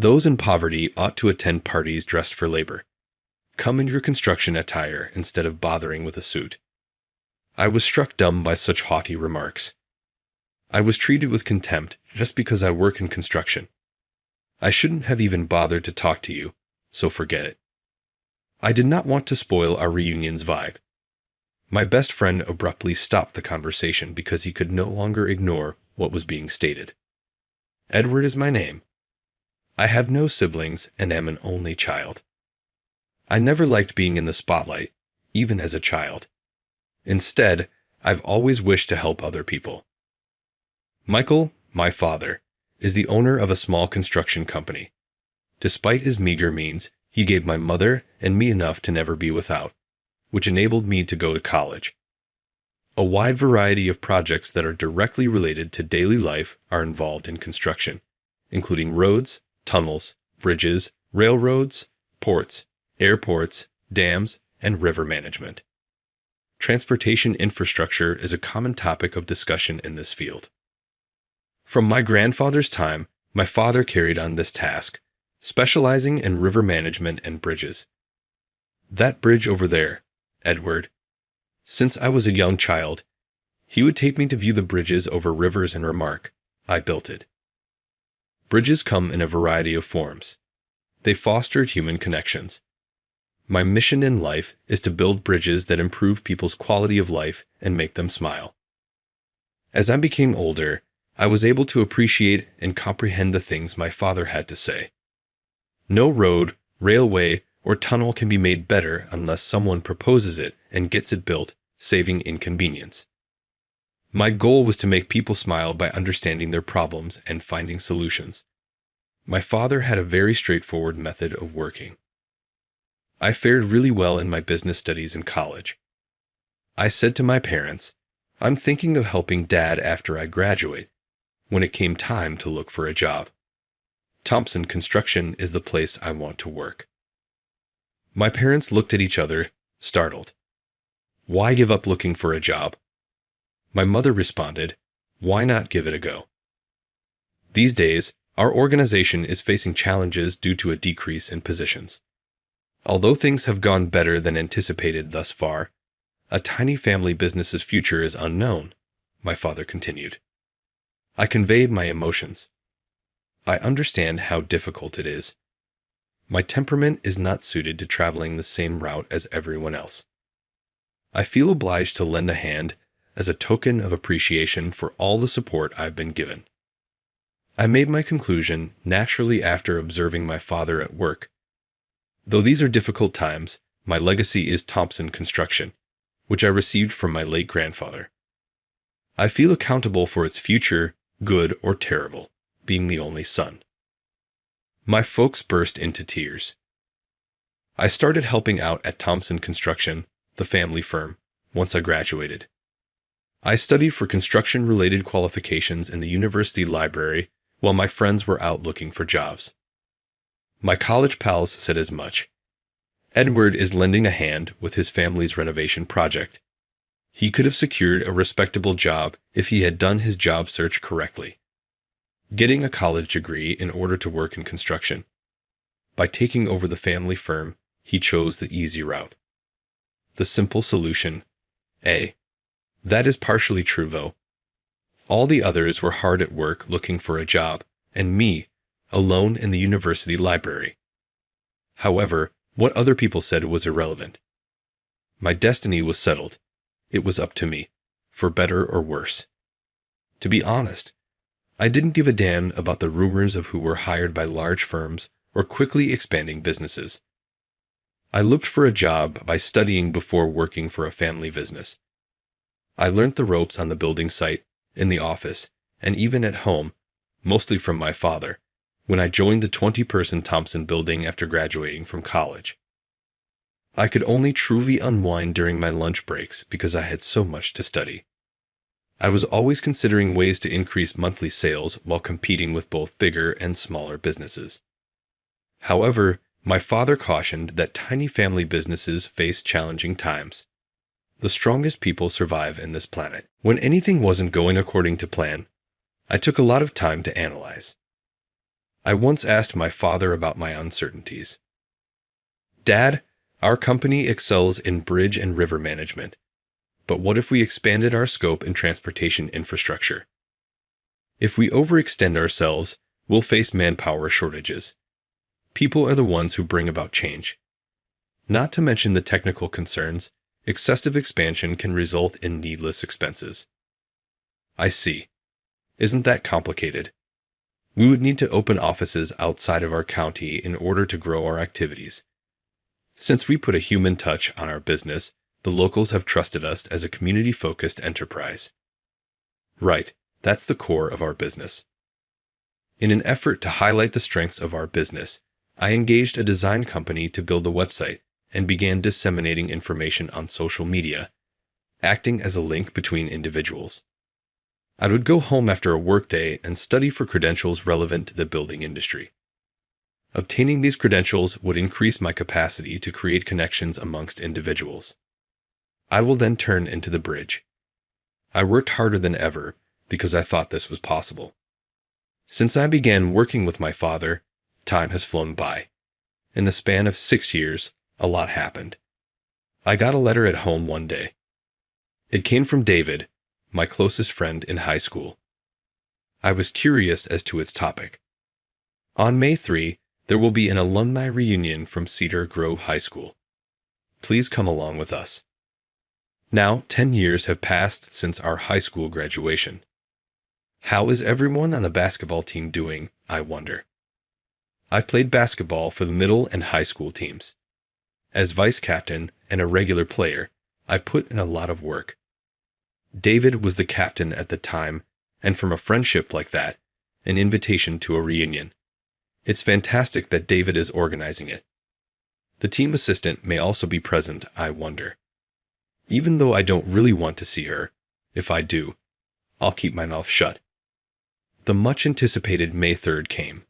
Those in poverty ought to attend parties dressed for labor. Come in your construction attire instead of bothering with a suit. I was struck dumb by such haughty remarks. I was treated with contempt just because I work in construction. I shouldn't have even bothered to talk to you, so forget it. I did not want to spoil our reunion's vibe. My best friend abruptly stopped the conversation because he could no longer ignore what was being stated. Edward is my name. I have no siblings and am an only child. I never liked being in the spotlight, even as a child. Instead, I've always wished to help other people. Michael, my father, is the owner of a small construction company. Despite his meager means, he gave my mother and me enough to never be without, which enabled me to go to college. A wide variety of projects that are directly related to daily life are involved in construction, including roads, tunnels, bridges, railroads, ports, airports, dams, and river management. Transportation infrastructure is a common topic of discussion in this field. From my grandfather's time, my father carried on this task, specializing in river management and bridges. That bridge over there, Edward. Since I was a young child, he would take me to view the bridges over rivers and remark, I built it. Bridges come in a variety of forms. They foster human connections. My mission in life is to build bridges that improve people's quality of life and make them smile. As I became older, I was able to appreciate and comprehend the things my father had to say. No road, railway, or tunnel can be made better unless someone proposes it and gets it built, saving inconvenience. My goal was to make people smile by understanding their problems and finding solutions. My father had a very straightforward method of working. I fared really well in my business studies in college. I said to my parents, I'm thinking of helping Dad after I graduate, when it came time to look for a job. Thompson Construction is the place I want to work. My parents looked at each other, startled. Why give up looking for a job? My mother responded, why not give it a go? These days, our organization is facing challenges due to a decrease in positions. Although things have gone better than anticipated thus far, a tiny family business's future is unknown, my father continued. I conveyed my emotions. I understand how difficult it is. My temperament is not suited to traveling the same route as everyone else. I feel obliged to lend a hand as a token of appreciation for all the support I've been given. I made my conclusion naturally after observing my father at work. Though these are difficult times, my legacy is Thompson Construction, which I received from my late grandfather. I feel accountable for its future, good or terrible, being the only son. My folks burst into tears. I started helping out at Thompson Construction, the family firm, once I graduated. I studied for construction-related qualifications in the university library while my friends were out looking for jobs. My college pals said as much. Edward is lending a hand with his family's renovation project. He could have secured a respectable job if he had done his job search correctly. Getting a college degree in order to work in construction. By taking over the family firm, he chose the easy route. The simple solution, A. That is partially true, though. All the others were hard at work looking for a job, and me, alone in the university library. However, what other people said was irrelevant. My destiny was settled. It was up to me, for better or worse. To be honest, I didn't give a damn about the rumors of who were hired by large firms or quickly expanding businesses. I looked for a job by studying before working for a family business. I learned the ropes on the building site, in the office, and even at home, mostly from my father, when I joined the 20-person Thompson building after graduating from college. I could only truly unwind during my lunch breaks because I had so much to study. I was always considering ways to increase monthly sales while competing with both bigger and smaller businesses. However, my father cautioned that tiny family businesses face challenging times. The strongest people survive in this planet. When anything wasn't going according to plan, I took a lot of time to analyze. I once asked my father about my uncertainties. Dad, our company excels in bridge and river management. But what if we expanded our scope in transportation infrastructure? If we overextend ourselves, we'll face manpower shortages. People are the ones who bring about change. Not to mention the technical concerns, excessive expansion can result in needless expenses. I see. Isn't that complicated? We would need to open offices outside of our county in order to grow our activities. Since we put a human touch on our business, the locals have trusted us as a community-focused enterprise. Right, that's the core of our business. In an effort to highlight the strengths of our business, I engaged a design company to build a website and began disseminating information on social media, acting as a link between individuals. I would go home after a workday and study for credentials relevant to the building industry. Obtaining these credentials would increase my capacity to create connections amongst individuals. I will then turn into the bridge. I worked harder than ever because I thought this was possible. Since I began working with my father, time has flown by. In the span of 6 years, a lot happened. I got a letter at home one day. It came from David, my closest friend in high school. I was curious as to its topic. On May 3, there will be an alumni reunion from Cedar Grove High School. Please come along with us. Now, 10 years have passed since our high school graduation. How is everyone on the basketball team doing, I wonder? I played basketball for the middle and high school teams. As vice captain and a regular player, I put in a lot of work. David was the captain at the time, and from a friendship like that, an invitation to a reunion. It's fantastic that David is organizing it. The team assistant may also be present, I wonder. Even though I don't really want to see her, if I do, I'll keep my mouth shut. The much-anticipated May 3rd came.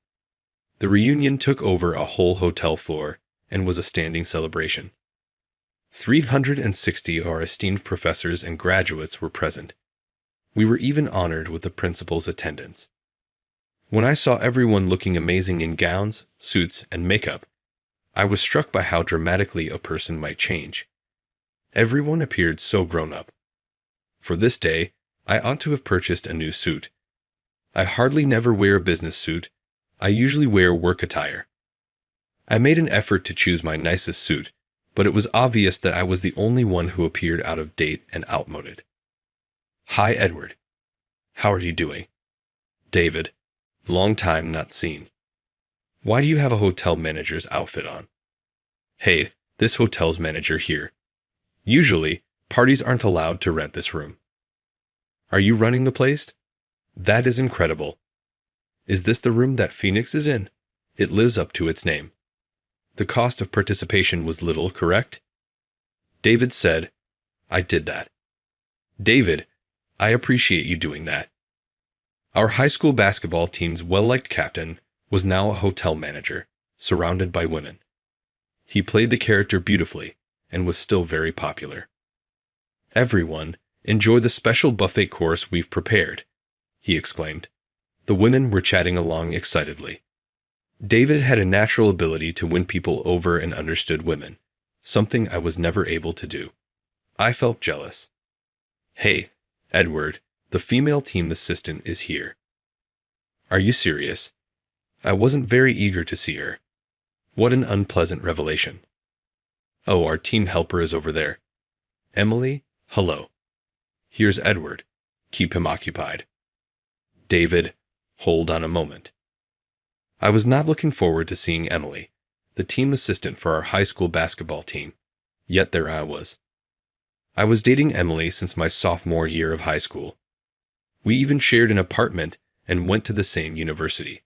The reunion took over a whole hotel floor and was a standing celebration. 360 of our esteemed professors and graduates were present. We were even honored with the principal's attendance. When I saw everyone looking amazing in gowns, suits, and makeup, I was struck by how dramatically a person might change. Everyone appeared so grown up. For this day, I ought to have purchased a new suit. I hardly never wear a business suit. I usually wear work attire. I made an effort to choose my nicest suit, but it was obvious that I was the only one who appeared out of date and outmoded. Hi, Edward. How are you doing? David. Long time not seen. Why do you have a hotel manager's outfit on? Hey, this hotel's manager here. Usually, parties aren't allowed to rent this room. Are you running the place? That is incredible. Is this the room that Phoenix is in? It lives up to its name. The cost of participation was little, correct? David said, I did that. David, I appreciate you doing that. Our high school basketball team's well-liked captain was now a hotel manager, surrounded by women. He played the character beautifully and was still very popular. Everyone, enjoy the special buffet course we've prepared, he exclaimed. The women were chatting along excitedly. David had a natural ability to win people over and understood women, something I was never able to do. I felt jealous. Hey, Edward, the female team assistant is here. Are you serious? I wasn't very eager to see her. What an unpleasant revelation. Oh, our team helper is over there. Emily, hello. Here's Edward. Keep him occupied. David, hold on a moment. I was not looking forward to seeing Emily, the team assistant for our high school basketball team, yet there I was. I was dating Emily since my sophomore year of high school. We even shared an apartment and went to the same university.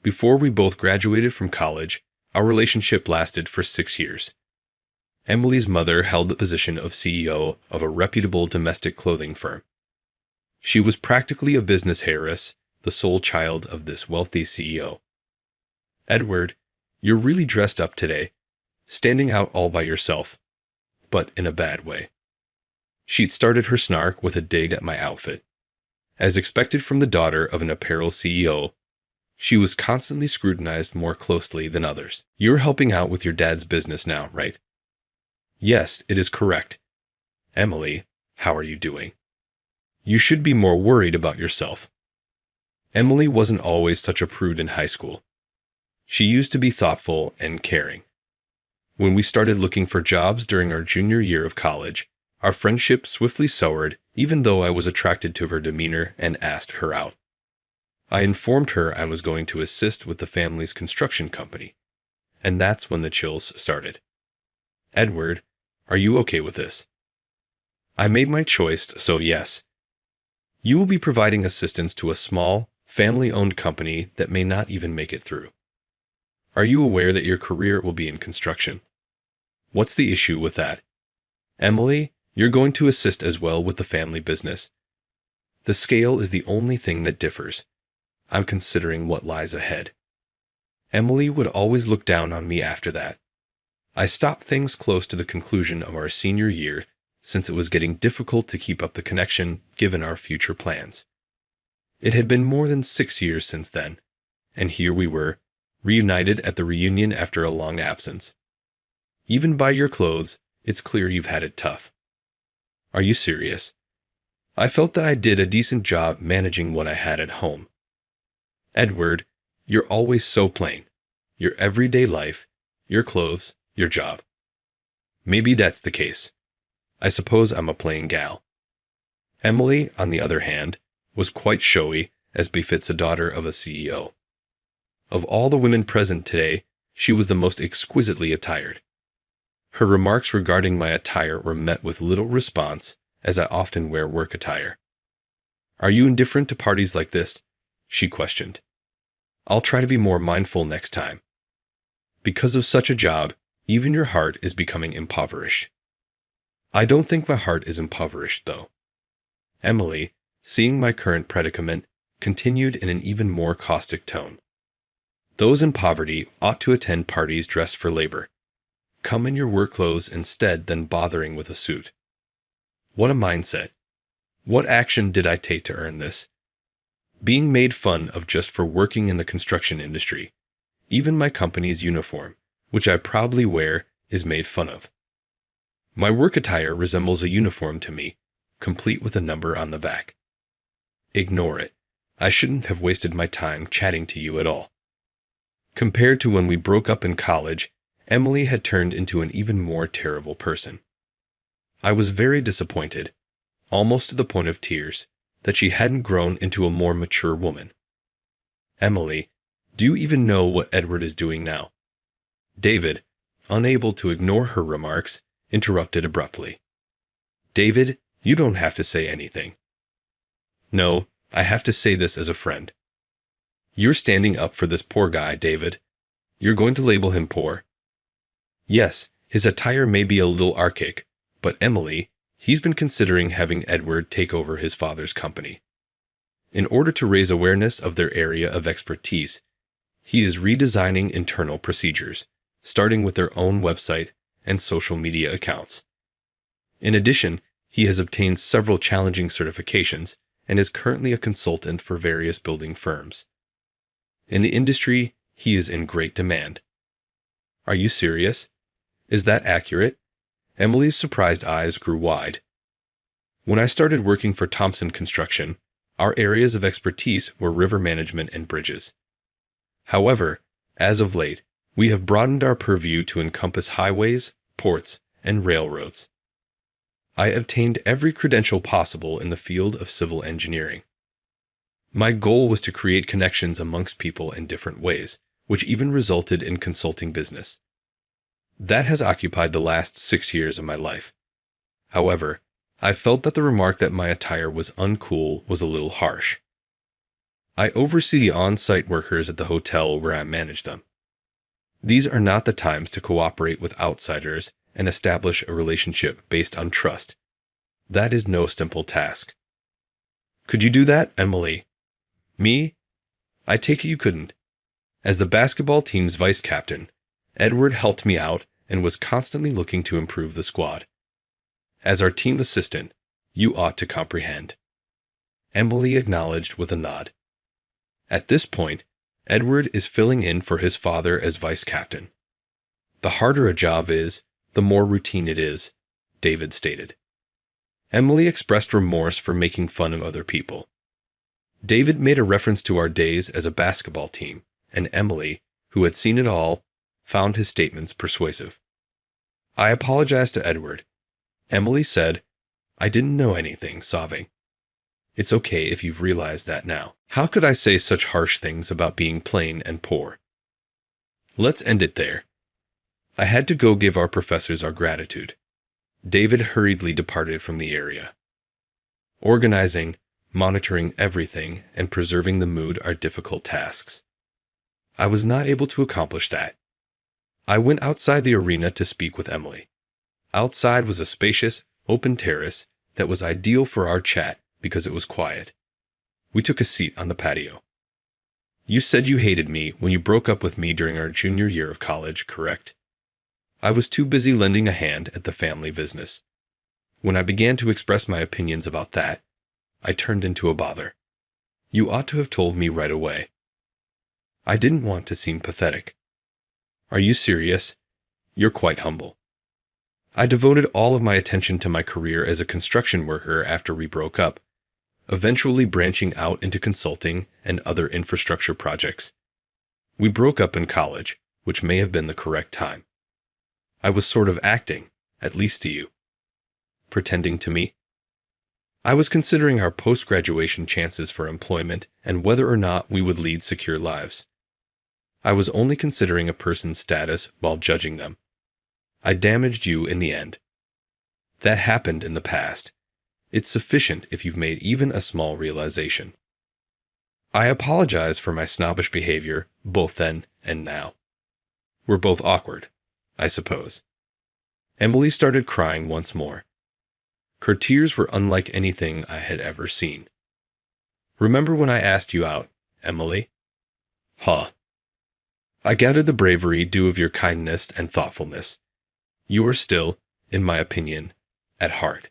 Before we both graduated from college, our relationship lasted for 6 years. Emily's mother held the position of CEO of a reputable domestic clothing firm. She was practically a business heiress, the sole child of this wealthy CEO. Edward, you're really dressed up today, standing out all by yourself, but in a bad way. She'd started her snark with a dig at my outfit. As expected from the daughter of an apparel CEO, She was constantly scrutinized more closely than others. You're helping out with your dad's business now, right? Yes, it is correct. Emily, how are you doing? You should be more worried about yourself. Emily wasn't always such a prude in high school. She used to be thoughtful and caring. When we started looking for jobs during our junior year of college, our friendship swiftly soured even though I was attracted to her demeanor and asked her out. I informed her I was going to assist with the family's construction company, and that's when the chills started. Edward, are you okay with this? I made my choice, so yes. You will be providing assistance to a small, family-owned company that may not even make it through. Are you aware that your career will be in construction? What's the issue with that? Emily, you're going to assist as well with the family business. The scale is the only thing that differs. I'm considering what lies ahead. Emily would always look down on me after that. I stopped things close to the conclusion of our senior year since it was getting difficult to keep up the connection given our future plans. It had been more than 6 years since then, and here we were, reunited at the reunion after a long absence. Even by your clothes, it's clear you've had it tough. Are you serious? I felt that I did a decent job managing what I had at home. Edward, you're always so plain. Your everyday life, your clothes, your job. Maybe that's the case. I suppose I'm a plain gal. Emily, on the other hand, was quite showy, as befits a daughter of a CEO. Of all the women present today, she was the most exquisitely attired. Her remarks regarding my attire were met with little response, as I often wear work attire. Are you indifferent to parties like this? She questioned. I'll try to be more mindful next time. Because of such a job, even your heart is becoming impoverished. I don't think my heart is impoverished, though. Emily, seeing my current predicament, continued in an even more caustic tone. Those in poverty ought to attend parties dressed for labor. Come in your work clothes instead than bothering with a suit. What a mindset. What action did I take to earn this? Being made fun of just for working in the construction industry. Even my company's uniform, which I proudly wear, is made fun of. My work attire resembles a uniform to me, complete with a number on the back. Ignore it. I shouldn't have wasted my time chatting to you at all. Compared to when we broke up in college, Emily had turned into an even more terrible person. I was very disappointed, almost to the point of tears, that she hadn't grown into a more mature woman. Emily, do you even know what Edward is doing now? David, unable to ignore her remarks, interrupted abruptly. David, you don't have to say anything. No, I have to say this as a friend. You're standing up for this poor guy, David. You're going to label him poor. Yes, his attire may be a little archaic, but Emily, he's been considering having Edward take over his father's company. In order to raise awareness of their area of expertise, he is redesigning internal procedures, starting with their own website and social media accounts. In addition, he has obtained several challenging certifications and is currently a consultant for various building firms. In the industry, he is in great demand. Are you serious? Is that accurate? Emily's surprised eyes grew wide. When I started working for Thompson Construction, our areas of expertise were river management and bridges. However, as of late, we have broadened our purview to encompass highways, ports, and railroads. I obtained every credential possible in the field of civil engineering. My goal was to create connections amongst people in different ways, which even resulted in consulting business. That has occupied the last 6 years of my life. However, I felt that the remark that my attire was uncool was a little harsh. I oversee the on-site workers at the hotel where I manage them. These are not the times to cooperate with outsiders and establish a relationship based on trust. That is no simple task. Could you do that, Emily? Me? I take it you couldn't. As the basketball team's vice captain, Edward helped me out and was constantly looking to improve the squad. As our team assistant, you ought to comprehend. Emily acknowledged with a nod. At this point, Edward is filling in for his father as vice captain. The harder a job is, the more routine it is, David stated. Emily expressed remorse for making fun of other people. David made a reference to our days as a basketball team, and Emily, who had seen it all, found his statements persuasive. I apologized to Edward. Emily said, "I didn't know anything," sobbing. "It's okay if you've realized that now. How could I say such harsh things about being plain and poor?" Let's end it there. I had to go give our professors our gratitude. David hurriedly departed from the area. Organizing, monitoring everything, and preserving the mood are difficult tasks. I was not able to accomplish that. I went outside the arena to speak with Emily. Outside was a spacious, open terrace that was ideal for our chat because it was quiet. We took a seat on the patio. "You said you hated me when you broke up with me during our junior year of college, correct?" I was too busy lending a hand at the family business. When I began to express my opinions about that, I turned into a bother. "You ought to have told me right away." I didn't want to seem pathetic. "Are you serious? You're quite humble." I devoted all of my attention to my career as a construction worker after we broke up, eventually branching out into consulting and other infrastructure projects. We broke up in college, which may have been the correct time. I was sort of acting, at least to you. Pretending to me. I was considering our post-graduation chances for employment and whether or not we would lead secure lives. I was only considering a person's status while judging them. I damaged you in the end. That happened in the past. It's sufficient if you've made even a small realization. I apologize for my snobbish behavior, both then and now. We're both awkward, I suppose. Emily started crying once more. Her tears were unlike anything I had ever seen. "Remember when I asked you out, Emily?" "Huh." "I gathered the bravery due of your kindness and thoughtfulness. You are still, in my opinion, at heart.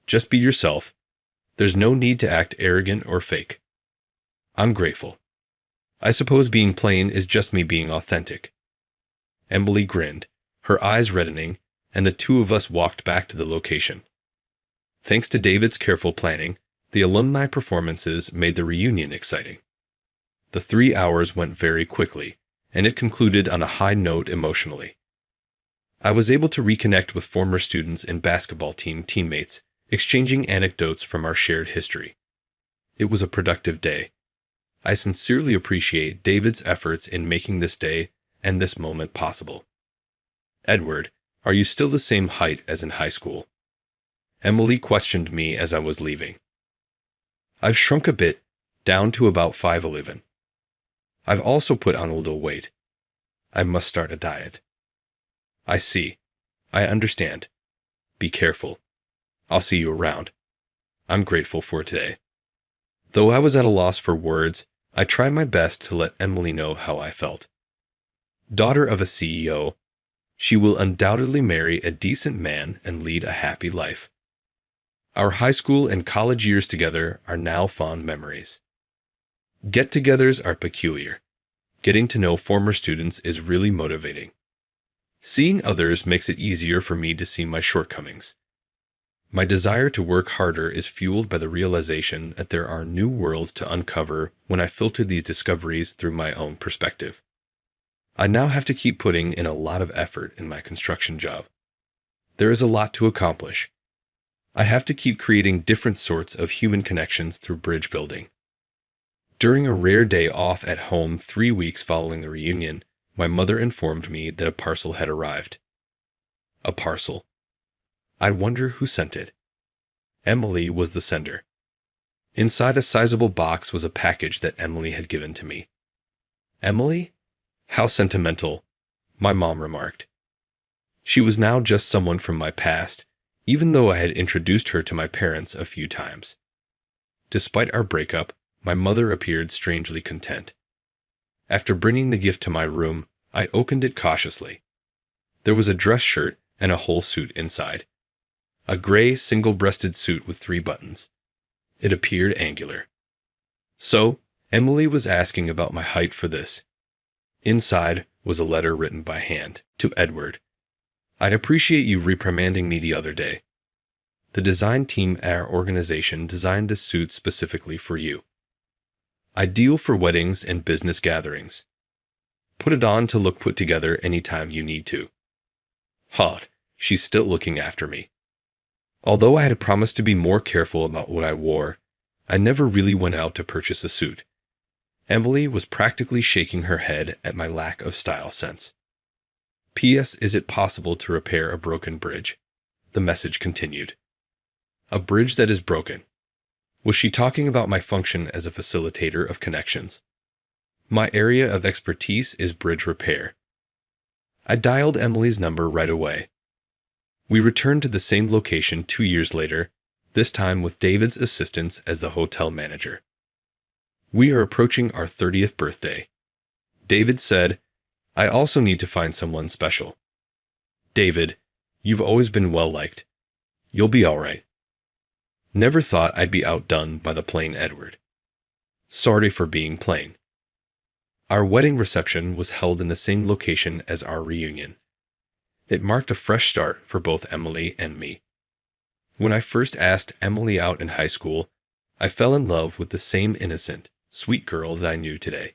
Just be yourself. There's no need to act arrogant or fake. I'm grateful. I suppose being plain is just me being authentic." Emily grinned, her eyes reddening, and the two of us walked back to the location. Thanks to David's careful planning, the alumni performances made the reunion exciting. The 3 hours went very quickly, and it concluded on a high note emotionally. I was able to reconnect with former students and basketball team teammates, exchanging anecdotes from our shared history. It was a productive day. I sincerely appreciate David's efforts in making this day and this moment possible. "Edward, are you still the same height as in high school?" Emily questioned me as I was leaving. "I've shrunk a bit, down to about 5'11". I've also put on a little weight. I must start a diet." "I see. I understand. Be careful. I'll see you around. I'm grateful for today." Though I was at a loss for words, I tried my best to let Emily know how I felt. Daughter of a CEO, she will undoubtedly marry a decent man and lead a happy life. Our high school and college years together are now fond memories. Get-togethers are peculiar. Getting to know former students is really motivating. Seeing others makes it easier for me to see my shortcomings. My desire to work harder is fueled by the realization that there are new worlds to uncover when I filter these discoveries through my own perspective. I now have to keep putting in a lot of effort in my construction job. There is a lot to accomplish. I have to keep creating different sorts of human connections through bridge building. During a rare day off at home 3 weeks following the reunion, my mother informed me that a parcel had arrived. A parcel. I wonder who sent it. Emily was the sender. Inside a sizable box was a package that Emily had given to me. "Emily? How sentimental," my mom remarked. She was now just someone from my past, even though I had introduced her to my parents a few times. Despite our breakup, my mother appeared strangely content. After bringing the gift to my room, I opened it cautiously. There was a dress shirt and a whole suit inside. A gray, single-breasted suit with 3 buttons. It appeared angular. "So, Emily was asking about my height for this. Inside was a letter written by hand to Edward. I'd appreciate you reprimanding me the other day. The design team at our organization designed this suit specifically for you. Ideal for weddings and business gatherings. Put it on to look put together anytime you need to. Hot, she's still looking after me. Although I had promised to be more careful about what I wore, I never really went out to purchase a suit. Emily was practically shaking her head at my lack of style sense. P.S. Is it possible to repair a broken bridge? The message continued. A bridge that is broken. Was she talking about my function as a facilitator of connections? My area of expertise is bridge repair. I dialed Emily's number right away. We returned to the same location 2 years later, this time with David's assistance as the hotel manager. We are approaching our 30th birthday. David said, I also need to find someone special. David, you've always been well-liked. You'll be all right. Never thought I'd be outdone by the plain Edward. Sorry for being plain. Our wedding reception was held in the same location as our reunion. It marked a fresh start for both Emily and me. When I first asked Emily out in high school, I fell in love with the same innocent, sweet girl that I knew today.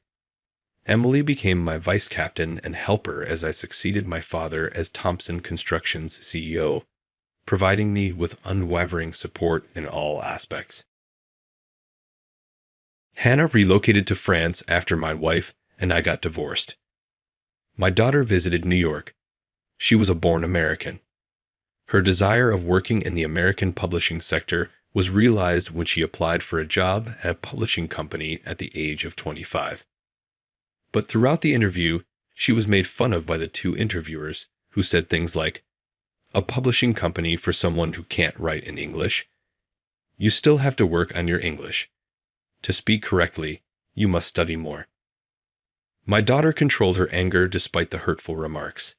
Emily became my vice captain and helper as I succeeded my father as Thompson Construction's CEO, providing me with unwavering support in all aspects. Hannah relocated to France after my wife and I got divorced. My daughter visited New York. She was a born American. Her desire of working in the American publishing sector was realized when she applied for a job at a publishing company at the age of 25. But throughout the interview, she was made fun of by the two interviewers, who said things like, "A publishing company for someone who can't write in English? You still have to work on your English. To speak correctly, you must study more." My daughter controlled her anger despite the hurtful remarks.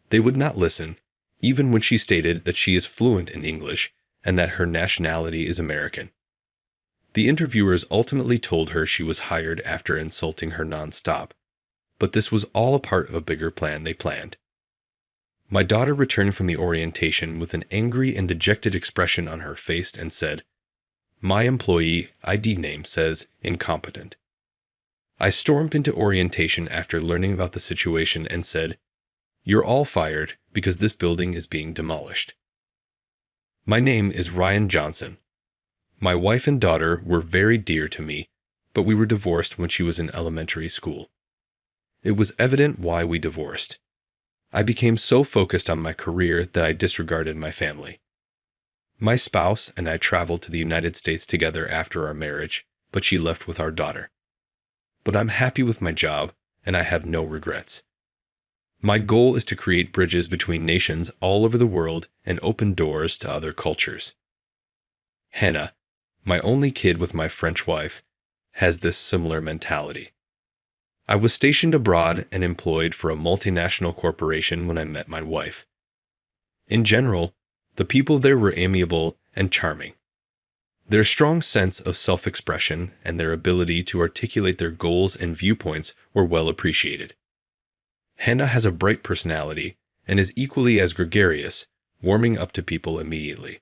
They would not listen, even when she stated that she is fluent in English and that her nationality is American. The interviewers ultimately told her she was hired after insulting her nonstop, but this was all a part of a bigger plan they planned. My daughter returned from the orientation with an angry and dejected expression on her face and said, "My employee ID name says incompetent." I stormed into orientation after learning about the situation and said, "You're all fired because this building is being demolished." My name is Ryan Johnson. My wife and daughter were very dear to me, but we were divorced when she was in elementary school. It was evident why we divorced. I became so focused on my career that I disregarded my family. My spouse and I traveled to the United States together after our marriage, but she left with our daughter. But I'm happy with my job, and I have no regrets. My goal is to create bridges between nations all over the world and open doors to other cultures. Hannah, my only kid with my French wife, has this similar mentality. I was stationed abroad and employed for a multinational corporation when I met my wife. In general, the people there were amiable and charming. Their strong sense of self-expression and their ability to articulate their goals and viewpoints were well appreciated. Hannah has a bright personality and is equally as gregarious, warming up to people immediately.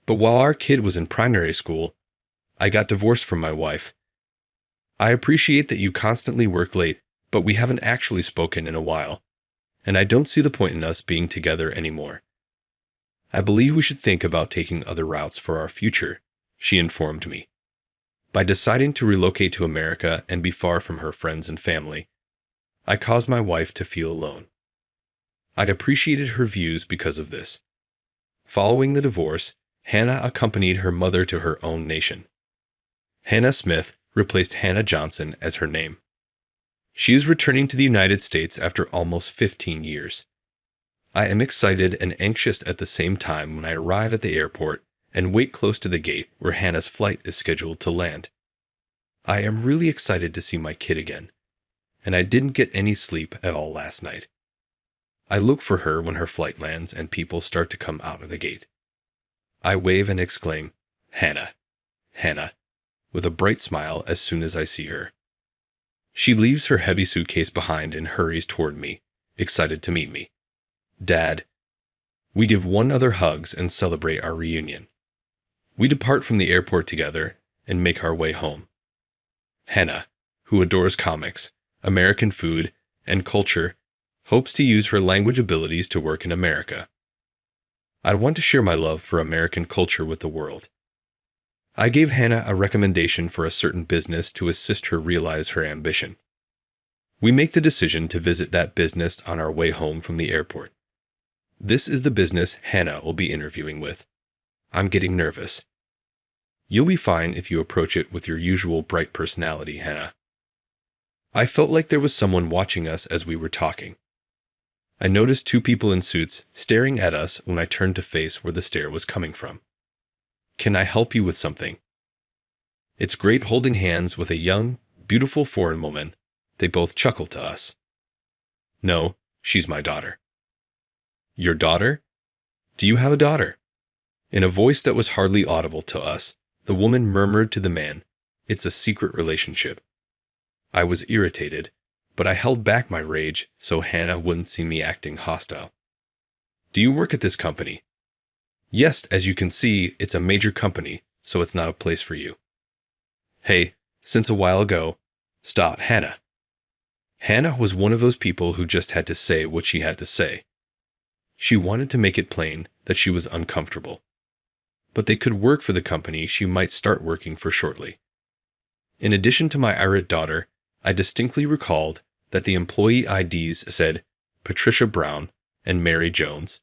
But while our kid was in primary school, I got divorced from my wife. I appreciate that you constantly work late, but we haven't actually spoken in a while, and I don't see the point in us being together anymore. I believe we should think about taking other routes for our future, she informed me. By deciding to relocate to America and be far from her friends and family, I caused my wife to feel alone. I'd appreciated her views because of this. Following the divorce, Hannah accompanied her mother to her own nation. Hannah Smith replaced Hannah Johnson as her name. She is returning to the United States after almost 15 years. I am excited and anxious at the same time when I arrive at the airport and wait close to the gate where Hannah's flight is scheduled to land. I am really excited to see my kid again, and I didn't get any sleep at all last night. I look for her when her flight lands and people start to come out of the gate. I wave and exclaim, "Hannah, Hannah," with a bright smile as soon as I see her. She leaves her heavy suitcase behind and hurries toward me, excited to meet me. Dad. We give one another hugs and celebrate our reunion. We depart from the airport together and make our way home. Hannah, who adores comics, American food, and culture, hopes to use her language abilities to work in America. I want to share my love for American culture with the world. I gave Hannah a recommendation for a certain business to assist her realize her ambition. We make the decision to visit that business on our way home from the airport. This is the business Hannah will be interviewing with. I'm getting nervous. You'll be fine if you approach it with your usual bright personality, Hannah. I felt like there was someone watching us as we were talking. I noticed two people in suits staring at us when I turned to face where the stare was coming from. Can I help you with something? It's great holding hands with a young, beautiful foreign woman. They both chuckle to us. No, she's my daughter. Your daughter? Do you have a daughter? In a voice that was hardly audible to us, the woman murmured to the man, "It's a secret relationship." I was irritated, but I held back my rage so Hannah wouldn't see me acting hostile. Do you work at this company? Yes, as you can see, it's a major company, so it's not a place for you. Hey, since a while ago, stop, Hannah. Hannah was one of those people who just had to say what she had to say. She wanted to make it plain that she was uncomfortable. But they could work for the company she might start working for shortly. In addition to my irate daughter, I distinctly recalled that the employee IDs said Patricia Brown and Mary Jones,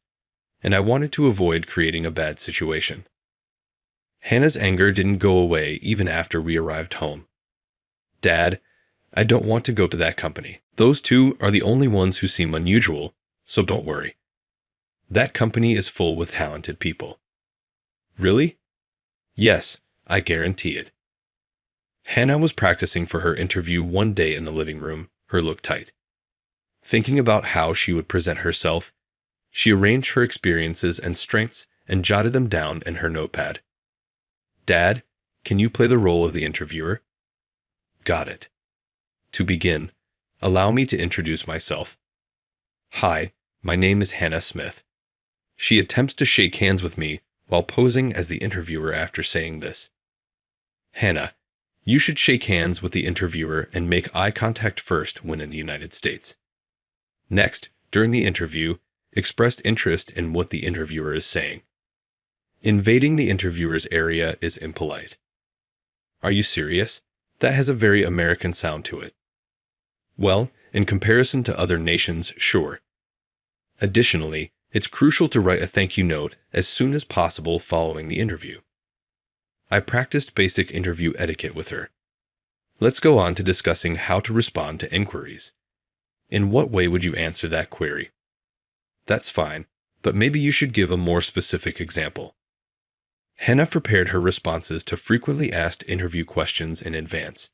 and I wanted to avoid creating a bad situation. Hannah's anger didn't go away even after we arrived home. Dad, I don't want to go to that company. Those two are the only ones who seem unusual, so don't worry. That company is full with talented people. Really? Yes, I guarantee it. Hannah was practicing for her interview one day in the living room, her look tight. Thinking about how she would present herself, she arranged her experiences and strengths and jotted them down in her notepad. Dad, can you play the role of the interviewer? Got it. To begin, allow me to introduce myself. Hi, my name is Hannah Smith. She attempts to shake hands with me while posing as the interviewer after saying this. Hannah, you should shake hands with the interviewer and make eye contact first when in the United States. Next, during the interview, express interest in what the interviewer is saying. Invading the interviewer's area is impolite. Are you serious? That has a very American sound to it. Well, in comparison to other nations, sure. Additionally, it's crucial to write a thank you note as soon as possible following the interview. I practiced basic interview etiquette with her. Let's go on to discussing how to respond to inquiries. In what way would you answer that query? That's fine, but maybe you should give a more specific example. Hannah prepared her responses to frequently asked interview questions in advance.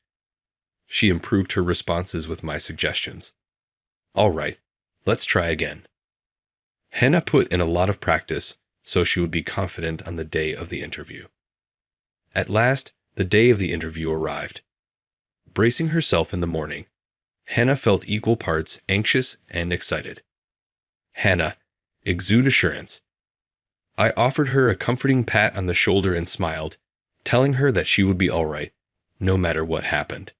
She improved her responses with my suggestions. All right, let's try again. Hannah put in a lot of practice so she would be confident on the day of the interview. At last, the day of the interview arrived. Bracing herself in the morning, Hannah felt equal parts anxious and excited. Hannah, exude assurance. I offered her a comforting pat on the shoulder and smiled, telling her that she would be all right, no matter what happened.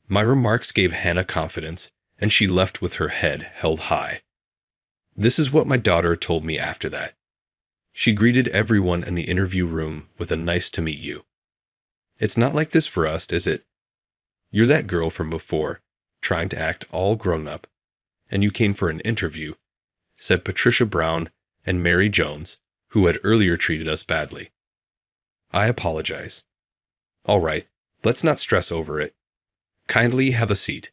My remarks gave Hannah confidence, and she left with her head held high. This is what my daughter told me after that. She greeted everyone in the interview room with a nice to meet you. It's not like this for us, is it? You're that girl from before, trying to act all grown up, and you came for an interview, said Patricia Brown and Mary Jones, who had earlier treated us badly. I apologize. All right, let's not stress over it. Kindly have a seat.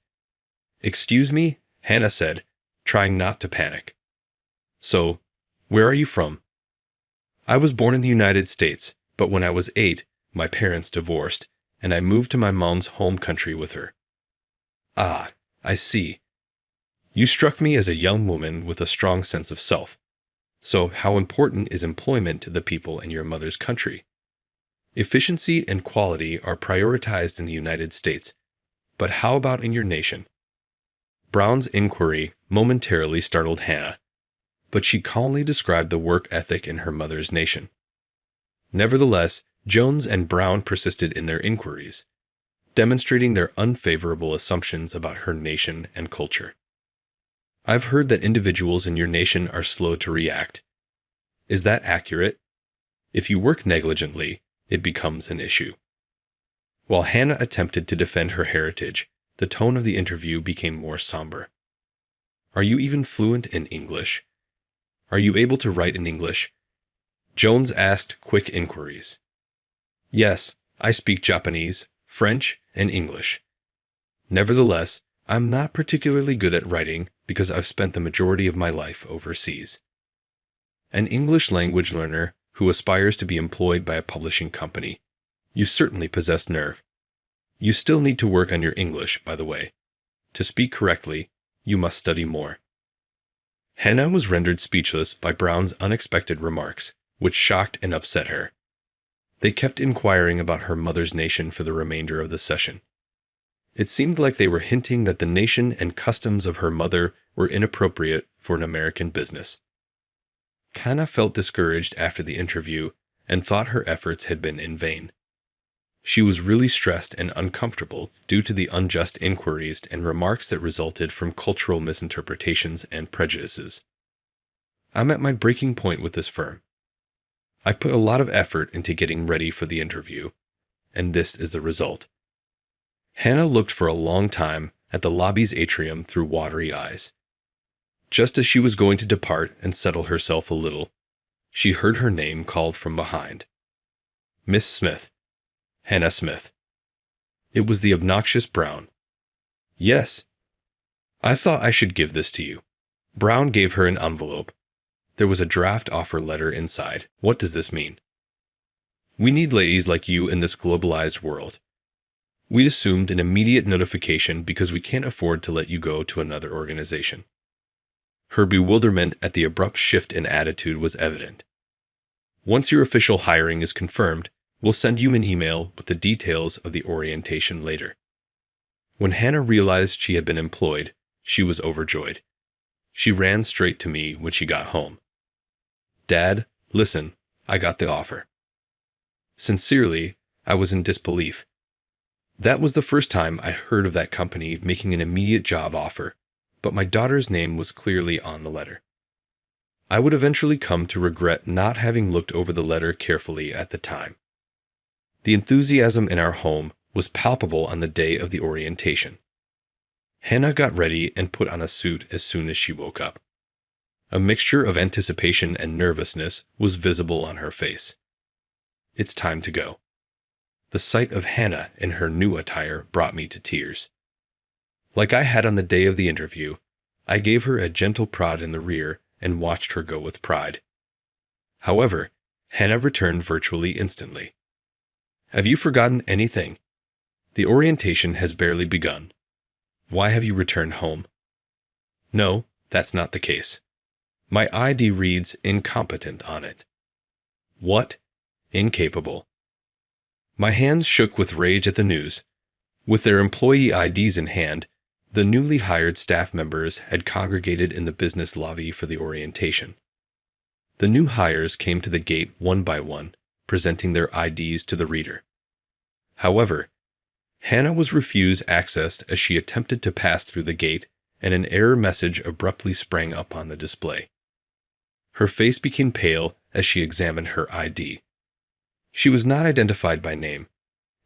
Excuse me, Hannah said, trying not to panic. So, where are you from? I was born in the United States, but when I was 8, my parents divorced, and I moved to my mom's home country with her. Ah, I see. You struck me as a young woman with a strong sense of self. So how important is employment to the people in your mother's country? Efficiency and quality are prioritized in the United States, but how about in your nation? Brown's inquiry momentarily startled Hannah, but she calmly described the work ethic in her mother's nation. Nevertheless, Jones and Brown persisted in their inquiries, demonstrating their unfavorable assumptions about her nation and culture. I've heard that individuals in your nation are slow to react. Is that accurate? If you work negligently, it becomes an issue. While Hannah attempted to defend her heritage, the tone of the interview became more somber. Are you even fluent in English? Are you able to write in English? Jones asked quick inquiries. Yes, I speak Japanese, French, and English. Nevertheless, I'm not particularly good at writing because I've spent the majority of my life overseas. An English language learner who aspires to be employed by a publishing company, you certainly possess nerve. You still need to work on your English, by the way. To speak correctly, you must study more. Hannah was rendered speechless by Brown's unexpected remarks, which shocked and upset her. They kept inquiring about her mother's nation for the remainder of the session. It seemed like they were hinting that the nation and customs of her mother were inappropriate for an American business. Hannah felt discouraged after the interview and thought her efforts had been in vain. She was really stressed and uncomfortable due to the unjust inquiries and remarks that resulted from cultural misinterpretations and prejudices. I'm at my breaking point with this firm. I put a lot of effort into getting ready for the interview, and this is the result. Hannah looked for a long time at the lobby's atrium through watery eyes. Just as she was going to depart and settle herself a little, she heard her name called from behind. Miss Smith. Hannah Smith. It was the obnoxious Brown. Yes. I thought I should give this to you. Brown gave her an envelope. There was a draft offer letter inside. What does this mean? We need ladies like you in this globalized world. We'd assumed an immediate notification because we can't afford to let you go to another organization. Her bewilderment at the abrupt shift in attitude was evident. Once your official hiring is confirmed, we'll send you an email with the details of the orientation later. When Hannah realized she had been employed, she was overjoyed. She ran straight to me when she got home. Dad, listen, I got the offer. Sincerely, I was in disbelief. That was the first time I heard of that company making an immediate job offer, but my daughter's name was clearly on the letter. I would eventually come to regret not having looked over the letter carefully at the time. The enthusiasm in our home was palpable on the day of the orientation. Hannah got ready and put on a suit as soon as she woke up. A mixture of anticipation and nervousness was visible on her face. It's time to go. The sight of Hannah in her new attire brought me to tears. Like I had on the day of the interview, I gave her a gentle prod in the rear and watched her go with pride. However, Hannah returned virtually instantly. Have you forgotten anything? The orientation has barely begun. Why have you returned home? No, that's not the case. My ID reads incompetent on it. What? Incapable. My hands shook with rage at the news. With their employee IDs in hand, the newly hired staff members had congregated in the business lobby for the orientation. The new hires came to the gate one by one, presenting their IDs to the reader. However, Hannah was refused access as she attempted to pass through the gate, and an error message abruptly sprang up on the display. Her face became pale as she examined her ID. She was not identified by name.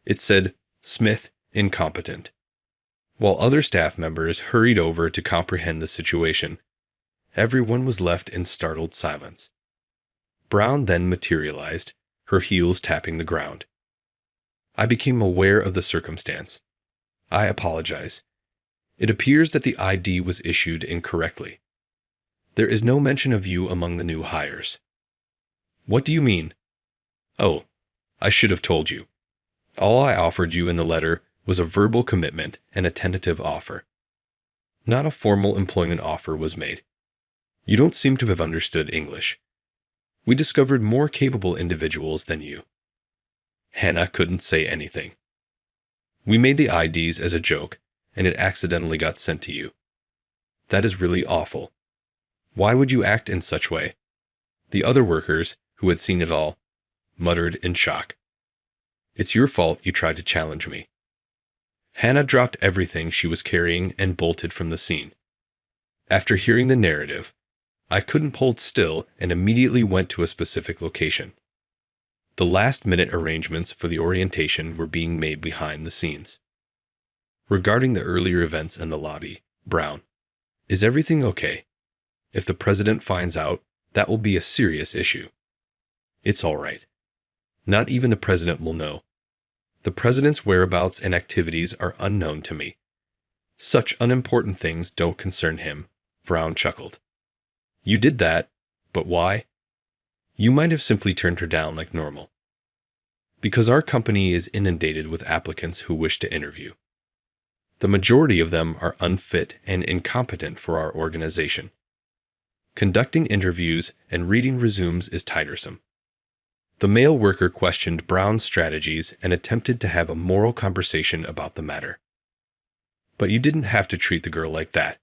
It said, Smith, incompetent. While other staff members hurried over to comprehend the situation, everyone was left in startled silence. Brown then materialized, her heels tapping the ground. I became aware of the circumstance. I apologize. It appears that the ID was issued incorrectly. There is no mention of you among the new hires. What do you mean? Oh, I should have told you. All I offered you in the letter was a verbal commitment and a tentative offer. Not a formal employment offer was made. You don't seem to have understood English. We discovered more capable individuals than you. Hannah couldn't say anything. We made the IDs as a joke, and it accidentally got sent to you. That is really awful. Why would you act in such way? The other workers, who had seen it all, muttered in shock. It's your fault you tried to challenge me. Hannah dropped everything she was carrying and bolted from the scene. After hearing the narrative, I couldn't hold still and immediately went to a specific location. The last-minute arrangements for the orientation were being made behind the scenes. Regarding the earlier events in the lobby, Brown, is everything okay? If the president finds out, that will be a serious issue. It's all right. Not even the president will know. The president's whereabouts and activities are unknown to me. Such unimportant things don't concern him, Brown chuckled. You did that, but why? You might have simply turned her down like normal. Because our company is inundated with applicants who wish to interview. The majority of them are unfit and incompetent for our organization. Conducting interviews and reading resumes is tiresome. The male worker questioned Brown's strategies and attempted to have a moral conversation about the matter. But you didn't have to treat the girl like that.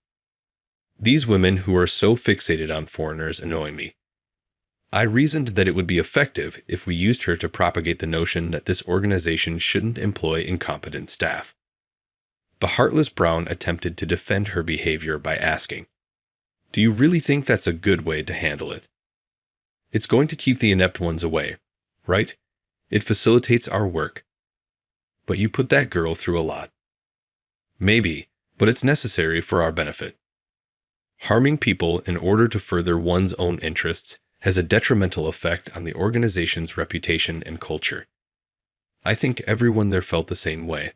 These women who are so fixated on foreigners annoy me. I reasoned that it would be effective if we used her to propagate the notion that this organization shouldn't employ incompetent staff. The heartless Brown attempted to defend her behavior by asking, "Do you really think that's a good way to handle it? It's going to keep the inept ones away, right? It facilitates our work. But you put that girl through a lot." "Maybe, but it's necessary for our benefit. Harming people in order to further one's own interests has a detrimental effect on the organization's reputation and culture. I think everyone there felt the same way."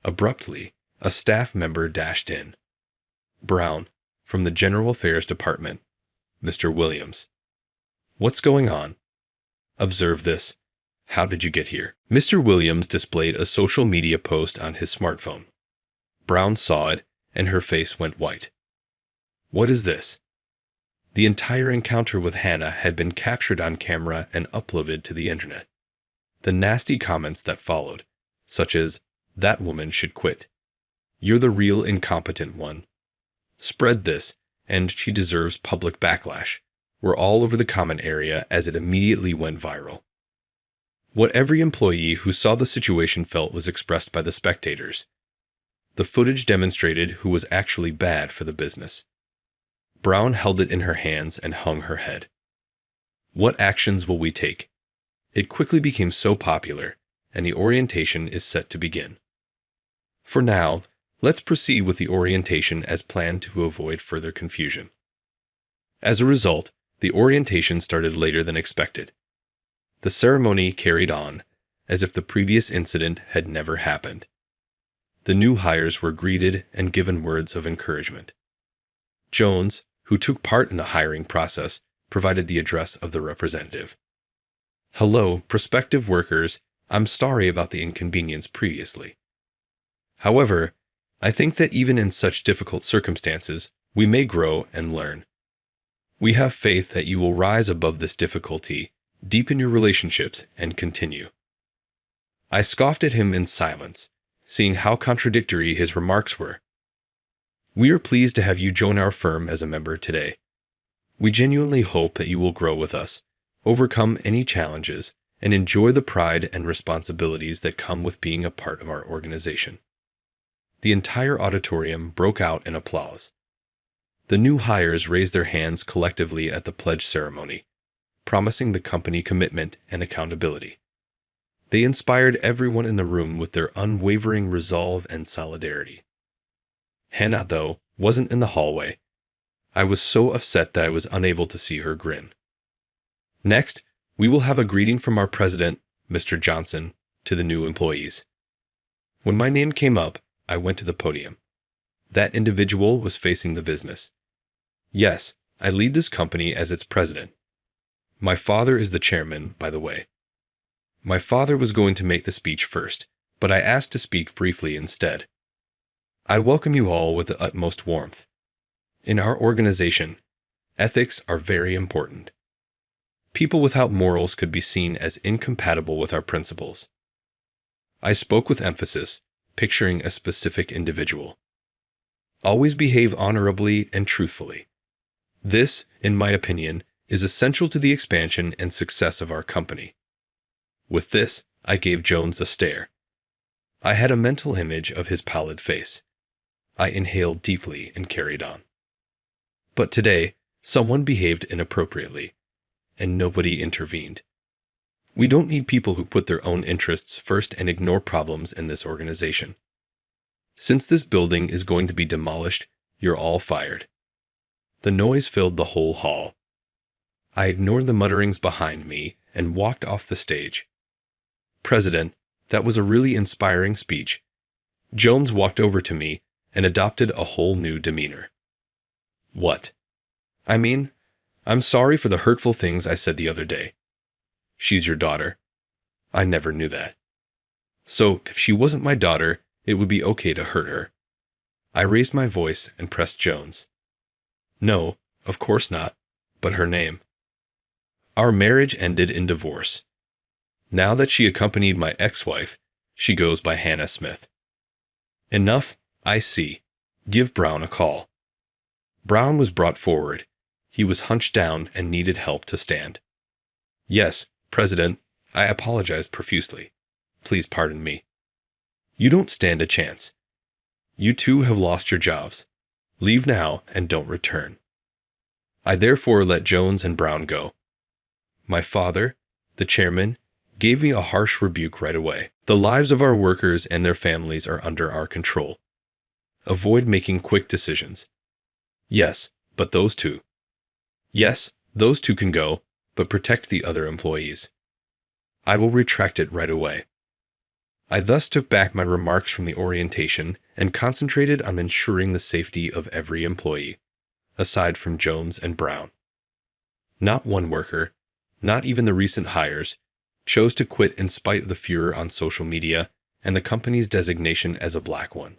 Abruptly, a staff member dashed in. "Brown, from the General Affairs Department, Mr. Williams." "What's going on?" "Observe this. How did you get here?" Mr. Williams displayed a social media post on his smartphone. Brown saw it, and her face went white. "What is this?" The entire encounter with Hannah had been captured on camera and uploaded to the internet. The nasty comments that followed, such as, "That woman should quit," "You're the real incompetent one," "Spread this, and she deserves public backlash," were all over the comment area as it immediately went viral. What every employee who saw the situation felt was expressed by the spectators. The footage demonstrated who was actually bad for the business. Brown held it in her hands and hung her head. What actions will we take? It quickly became so popular, and the orientation is set to begin. For now, let's proceed with the orientation as planned to avoid further confusion. As a result, the orientation started later than expected. The ceremony carried on, as if the previous incident had never happened. The new hires were greeted and given words of encouragement. Jones, who took part in the hiring process, provided the address of the representative. "Hello, prospective workers. I'm sorry about the inconvenience previously. However, I think that even in such difficult circumstances, we may grow and learn. We have faith that you will rise above this difficulty, deepen your relationships, and continue." I scoffed at him in silence, seeing how contradictory his remarks were. "We are pleased to have you join our firm as a member today. We genuinely hope that you will grow with us, overcome any challenges, and enjoy the pride and responsibilities that come with being a part of our organization." The entire auditorium broke out in applause. The new hires raised their hands collectively at the pledge ceremony, promising the company commitment and accountability. They inspired everyone in the room with their unwavering resolve and solidarity. Hannah, though, wasn't in the hallway. I was so upset that I was unable to see her grin. "Next, we will have a greeting from our president, Mr. Johnson, to the new employees." When my name came up, I went to the podium. That individual was facing the business. "Yes, I lead this company as its president. My father is the chairman, by the way." My father was going to make the speech first, but I asked to speak briefly instead. "I welcome you all with the utmost warmth. In our organization, ethics are very important. People without morals could be seen as incompatible with our principles. I spoke with emphasis, picturing a specific individual. Always behave honorably and truthfully. This, in my opinion, is essential to the expansion and success of our company. With this, I gave Jones a stare. I had a mental image of his pallid face. I inhaled deeply and carried on. But today, someone behaved inappropriately, and nobody intervened. We don't need people who put their own interests first and ignore problems in this organization. Since this building is going to be demolished, you're all fired. The noise filled the whole hall. I ignored the mutterings behind me and walked off the stage. President, that was a really inspiring speech. Jones walked over to me and adopted a whole new demeanor. What? I mean, I'm sorry for the hurtful things I said the other day. She's your daughter. I never knew that. So, if she wasn't my daughter, it would be okay to hurt her. I raised my voice and pressed Jones. No, of course not, but her name. Our marriage ended in divorce. Now that she accompanied my ex-wife, she goes by Hannah Smith. Enough, I see. Give Brown a call. Brown was brought forward. He was hunched down and needed help to stand. Yes, President, I apologize profusely. Please pardon me. You don't stand a chance. You two have lost your jobs. Leave now and don't return. I therefore let Jones and Brown go. My father, the chairman, gave me a harsh rebuke right away. The lives of our workers and their families are under our control. Avoid making quick decisions. Yes, but those two. Yes, those two can go, but protect the other employees. I will retract it right away. I thus took back my remarks from the orientation and concentrated on ensuring the safety of every employee, aside from Jones and Brown. Not one worker, not even the recent hires, chose to quit in spite of the furor on social media and the company's designation as a black one.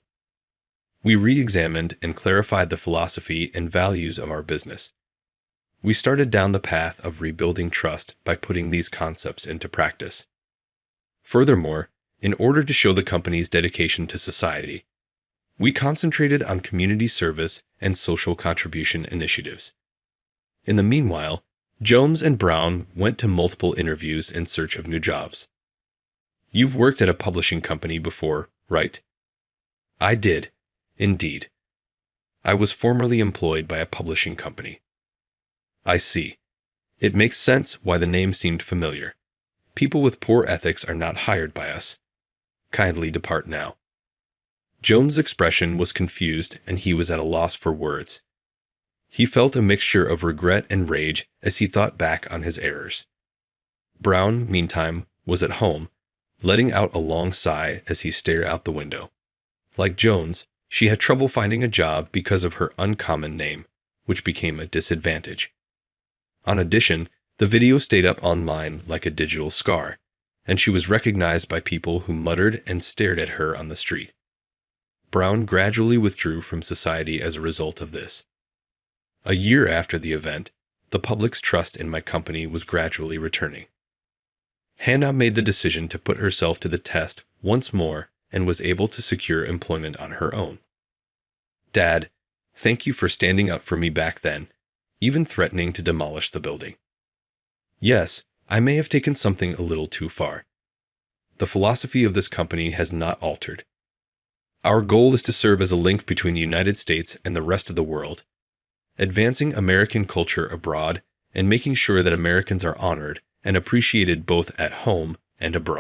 We re-examined and clarified the philosophy and values of our business. We started down the path of rebuilding trust by putting these concepts into practice. Furthermore, in order to show the company's dedication to society, we concentrated on community service and social contribution initiatives. In the meanwhile, Jones and Brown went to multiple interviews in search of new jobs. You've worked at a publishing company before, right? I did, indeed. I was formerly employed by a publishing company. I see. It makes sense why the name seemed familiar. People with poor ethics are not hired by us. Kindly depart now. Jones' expression was confused and he was at a loss for words. He felt a mixture of regret and rage as he thought back on his errors. Brown, meantime, was at home, letting out a long sigh as he stared out the window. Like Jones, she had trouble finding a job because of her uncommon name, which became a disadvantage. In addition, the video stayed up online like a digital scar, and she was recognized by people who muttered and stared at her on the street. Brown gradually withdrew from society as a result of this. A year after the event, the public's trust in my company was gradually returning. Hannah made the decision to put herself to the test once more and was able to secure employment on her own. Dad, thank you for standing up for me back then, even threatening to demolish the building. Yes, I may have taken something a little too far. The philosophy of this company has not altered. Our goal is to serve as a link between the United States and the rest of the world, advancing American culture abroad and making sure that Americans are honored and appreciated both at home and abroad.